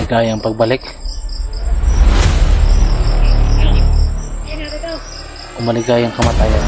Maligayang pagbalik o maligayang kamatayan.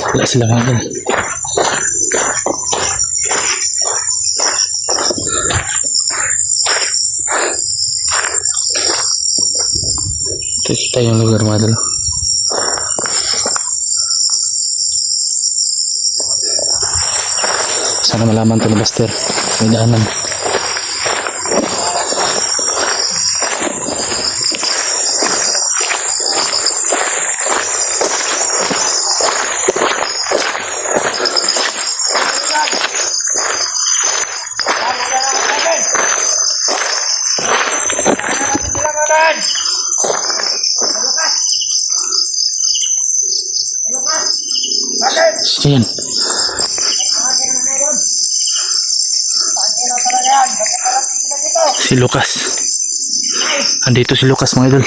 Wala sila mga idol. Ito kita yung lugar mga idol. Sana malaman ito ni Buster. May daanan. Sino yan? Si Lucas. Andito si Lucas mga idol.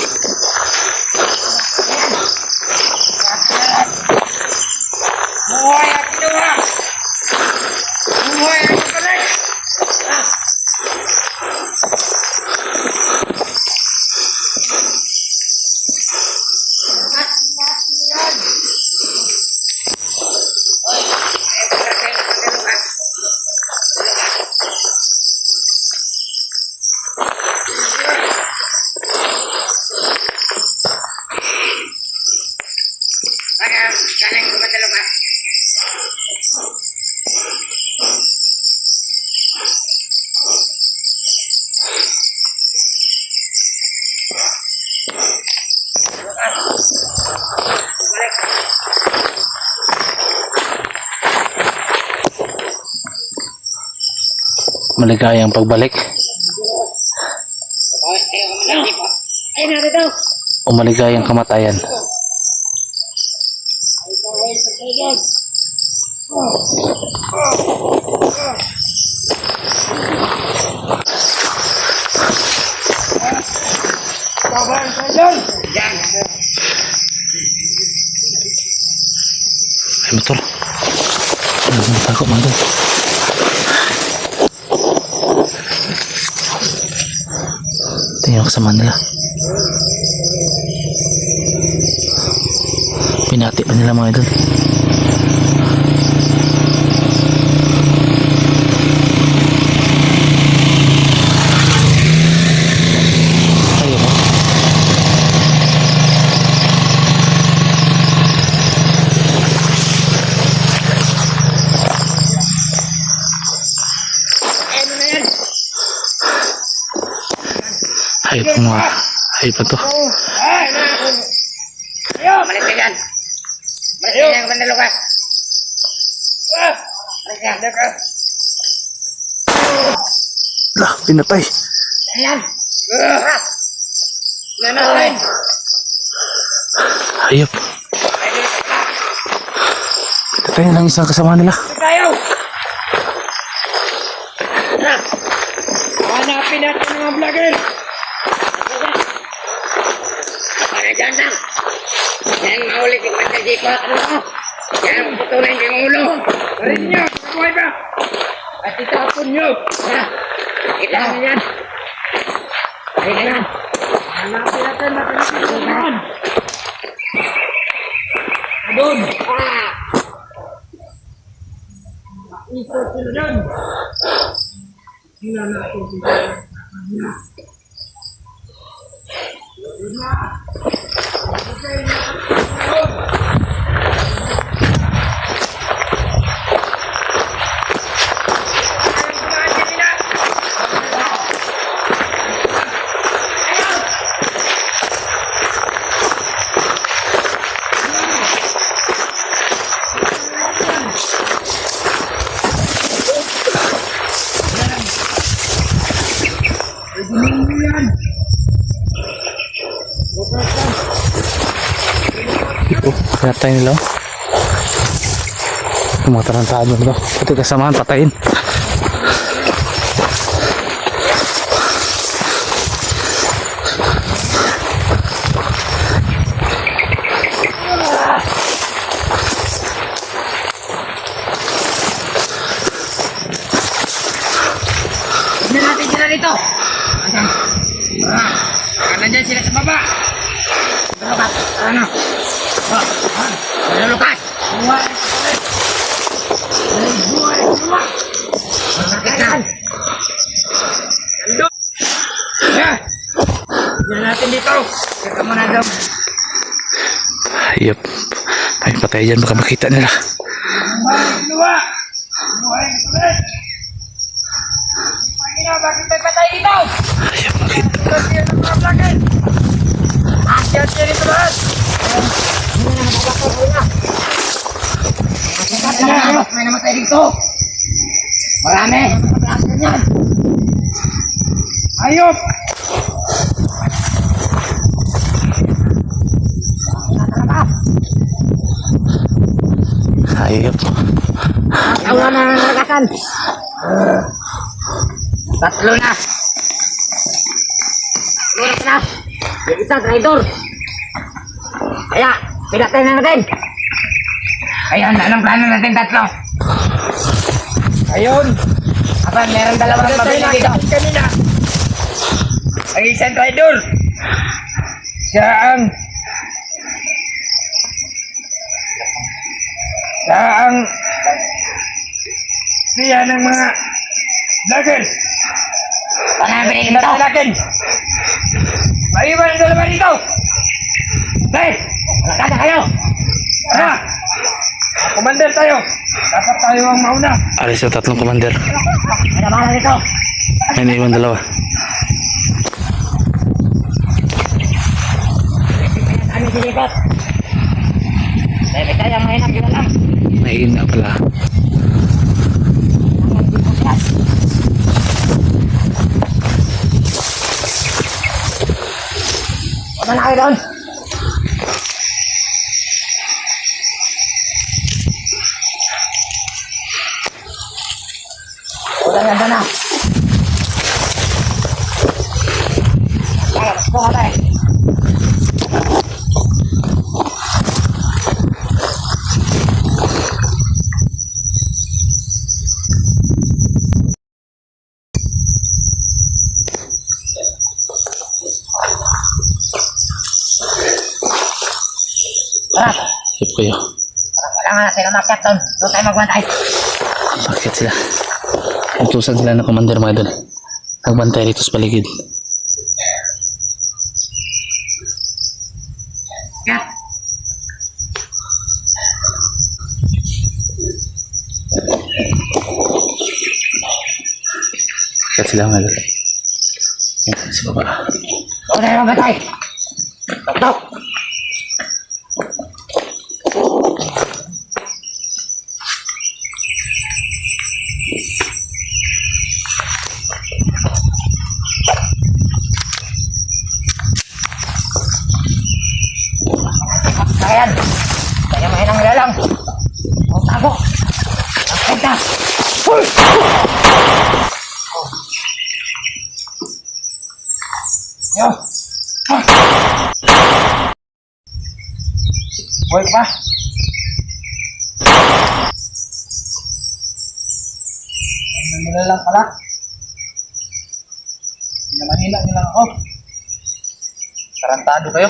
Maligayang pagbalik o maligayang kamatayan. Ay motor. Takot mga idol. Tingnan ko sa Manila. Pinati pa nila mga idol. Ayun ba? Hayop pa mga. Hayop pa to. Ayo, balik ka dyan. Balik ka dyan, Banda Lucas. Balik ka, Lucas. Lah, pinatay. Ayan. Nanatay. Hayop. Pinatay na lang isang kasama nila. Tayo. Hanapin natin ng mga vlogger. Para dyan lang. Yan, mahuli si Banda Jiko. Ano ko? Yan, putulin yung ulo. Parin nyo, kakuhay ba? At itapon nyo. Kita na yan. Ay na yan. Hanapin natin natin. Doon. Ikot sila dyan. Tingnan natin sila. Ito, pinatay nila. Yung mga tarantado to. Pati kasamahan, patayin. Tignan natin sila dito. Nandyan sila sa baba. Lukas. Ano? Lukas. Buhay. Buhay. Buhay. Masakit na. Nandun. Tignan natin dito. Teka muna daw. Ayop. Ay, patay dyan. Baka makita nila. Buhay. Buhay. Buhay. Bakit may patay dito? Ayop, makita. Siya ng mga vlogger. Asyad siya dito lahat. May namatay dito. Marami. Ayop. Ayop. Wala na nalagasan. Tatlo na. Tatlo na. Yung isa, driver. Kaya, pinatay na natin. Ayan, anong plano natin tatlo? Ayun. Aba, meron dalawang mabili dito. Kanina. Ang isang driver. Siya ang siya ng mga vlogger. Panabili dito natin. Maiwan ang dalawa dito. Hey, nakada kayo. Tara. Commander tayo. Dapat tayo ang mauna. Alis yung tatlong commander. Ano ba dito? May naiwan dalawa. Ano dilipat? Dahil tayo ang mahinag yun lang. Naiina pala. Wala na kayo doon. Wala na doon na. Kaya, mas buka tayo. Tara. Ayop kayo. Kailangan natin ang market doon. Doon tayo magbantay. Bakit sila? Utusan sila ng commander mga doon. Nagbantay rito sa paligid. Yeah. Bakit sila mga doon? Yan, sa baba. Doon tayo magbantay. Tok. Ayan. Kaya mahinang nilalang. Ang tago. Ang kenta. Yo. Buhay ka pa? Ano nilalang pala? Pinamahina nilang ako. Tarantado kayo.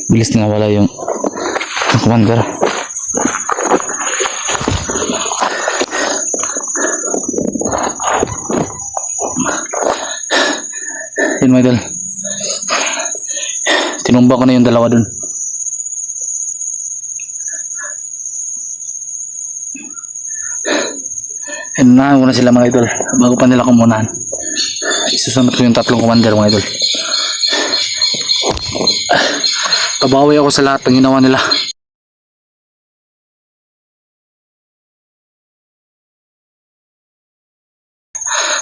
Bilis na wala yung commander. Ayun mga idol. Tinumba ko na yung dalawa dun. Ayun na, una sila mga idol. Bago pa nila kumunahan. Isusunod ko yung tatlong commander mga idol. Pabawi ako sa lahat ng ginawa nila.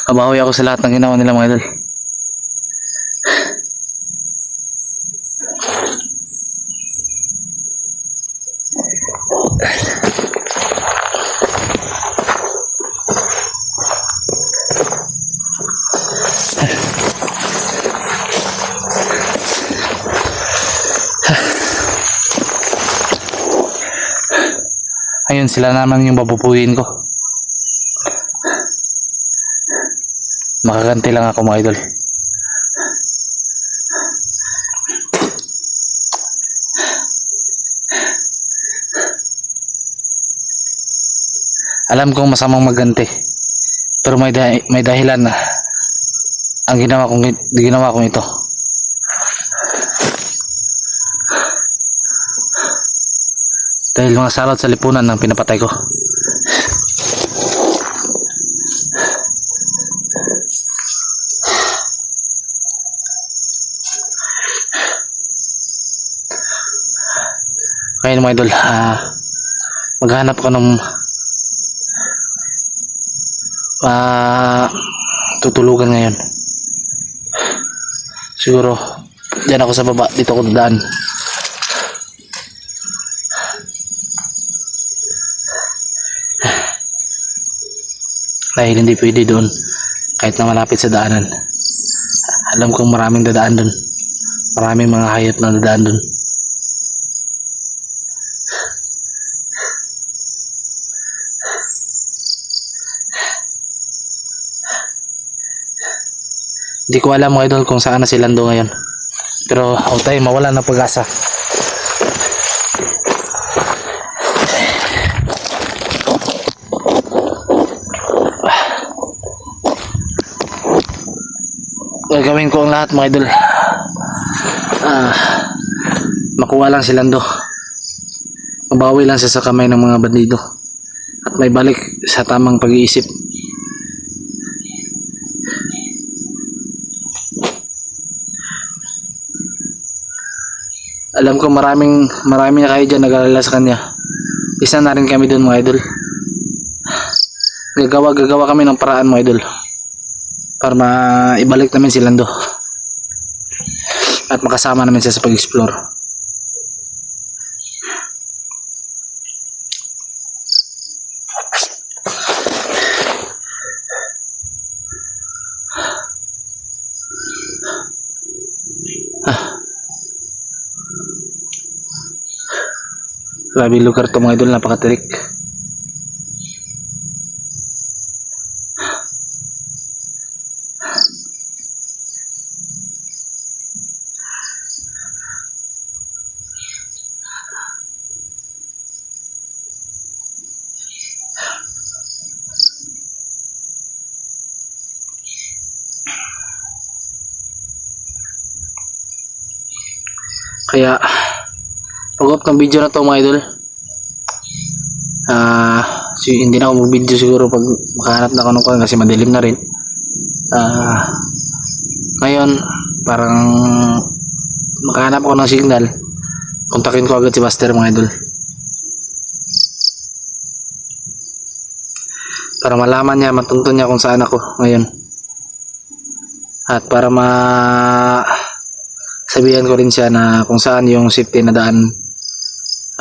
Pabawi ako sa lahat ng ginawa nila mga idol. Ayun, sila naman yung babubuhin ko. Makaganti lang ako mga idol. Alam kong masamang magganti. Pero may dahilan na ang ginawa kong ito. Dahil mga salot sa lipunan ng pinapatay ko. Ngayon mga idol, maghanap ko ng tutulugan ngayon. Siguro diyan ako sa baba, dito ako dadaan. Dahil hindi pwede doon kahit na malapit sa daanan. Alam kong maraming dadaan doon, maraming mga hayop na dadaan doon. Hindi ko alam mga idol kung saan na si Lando ngayon. Pero tayo mawala na pag-asa. Gagawin ko ang lahat mga idol. Makuha lang si Lando. Mabawi lang siya sa kamay ng mga bandido. At may balik sa tamang pag-iisip. Alam ko marami na kayo dyan nag-alala sa kanya. Isa na rin kami doon mga idol. Gagawa kami ng paraan mga idol para maibalik namin si Lando at makasama namin siya sa pag-explore. Grabe lugar to mga idol, napakatirik. Kaya pag-up ng video na to mga idol, hindi na ako mag-video siguro pag makahanap na ako ng kwan kasi madilim na rin. Ngayon parang makahanap ako ng signal, kontakin ko agad si Buster mga idol para malaman niya, matuntun niya kung saan ako ngayon, at para sabihan ko rin siya na kung saan yung safety na daan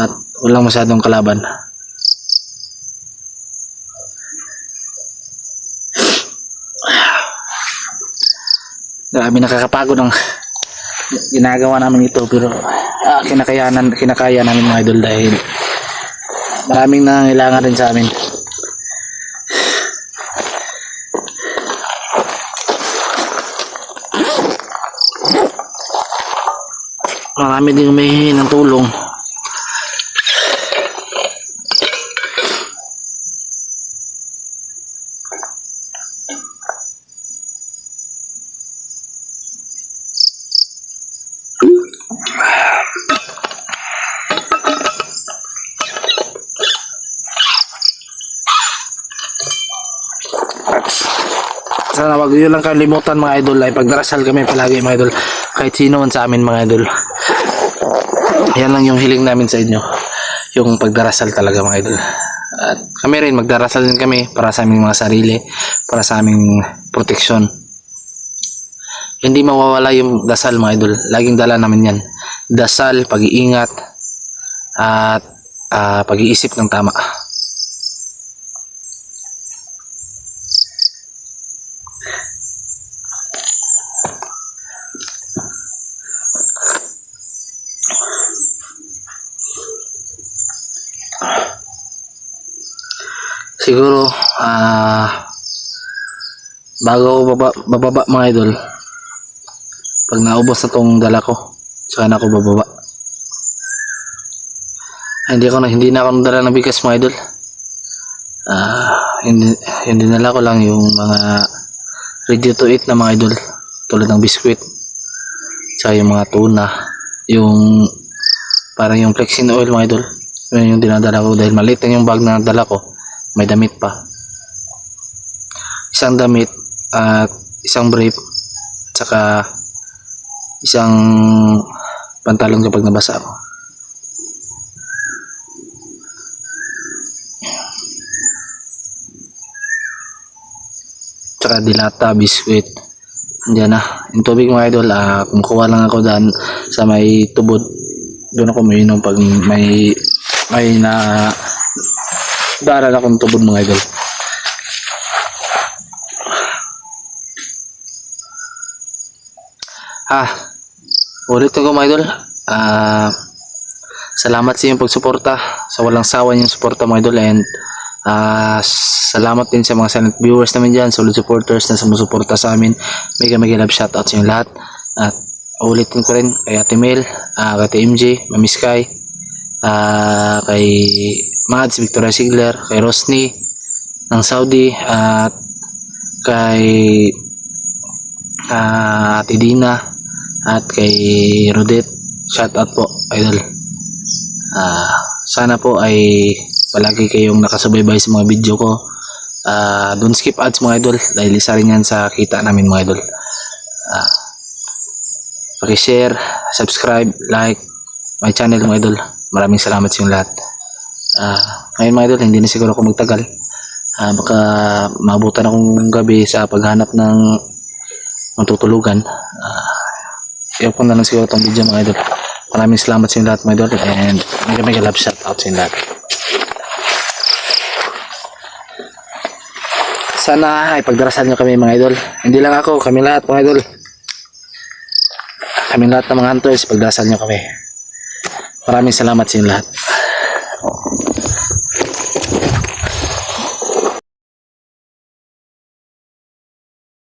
at walang masyadong kalaban. Grabe, nakakapagod ang ginagawa namin ito, pero kinakaya namin mga idol dahil maraming nangangailangan rin sa amin. Marami din humihingi ng tulong. sana wag yun lang kalimutan mga idol, ay pagdarasal kami palagi mga idol, kahit sino man sa amin mga idol. Yan lang yung hiling namin sa inyo, yung pagdarasal talaga mga idol. At kami rin magdarasal din kami para sa aming mga sarili, para sa aming proteksyon. Hindi mawawala yung dasal mga idol, laging dala namin yan. Dasal, pag-iingat, at pag-iisip ng tama. Siguro bago ako bababa mga idol, pag naubos na tong dala ko, saka na ako bababa. Hindi na ako nagdala ng bigas mga idol. Hindi dinala ko lang yung mga ready to eat na mga idol, tulad ng biskwit, saka yung mga tuna, yung parang yung flexing oil mga idol. Yun yung dinadala ko dahil maliit lang yung bag na nadala ko. May damit pa, isang damit at isang brief, saka isang pantalon kapag nabasa ako. Tsaka dilata, biskwit, andyan na. Yung tubig mga idol, kumukuha lang ako daan sa may tubod, doon ako umiinom pag may na daral akong tubod mga idol. Ulit ko mga idol, salamat sa inyong pagsuporta, sa walang sawa niyong suporta mga idol, and salamat din sa mga silent viewers namin dyan, solid supporters na sumusuporta sa amin. Mega love shoutout sa inyo lahat. At ulitin ko rin kay Ate Mel, kay Ate MJ, Mami Sky, kay Mads, Victoria Sigler, kay Rosny ng Saudi, at kay Ate Dina, at kay Rodet. Shout out po idol. Sana po ay palagi kayong nakasubaybay sa mga video ko. Don't skip ads mga idol, dahil isa rin yan sa kita namin mga idol. Paki-share, subscribe, like my channel mga idol. Maraming salamat sa inyong lahat. Ngayon mga idol, hindi na siguro ako magtagal. Baka maabutan akong gabi sa paghanap ng matutulugan. Iyon po na lang siguro itong video mga idol. Maraming salamat sa inyong lahat mga idol, and mega love shout out sa inyong lahat. Sana ay pagdarasal nyo kami mga idol. Hindi lang ako, kami lahat mga idol. Kami lahat ng mga hunters, pagdarasal nyo kami. Maraming salamat sa inyong lahat.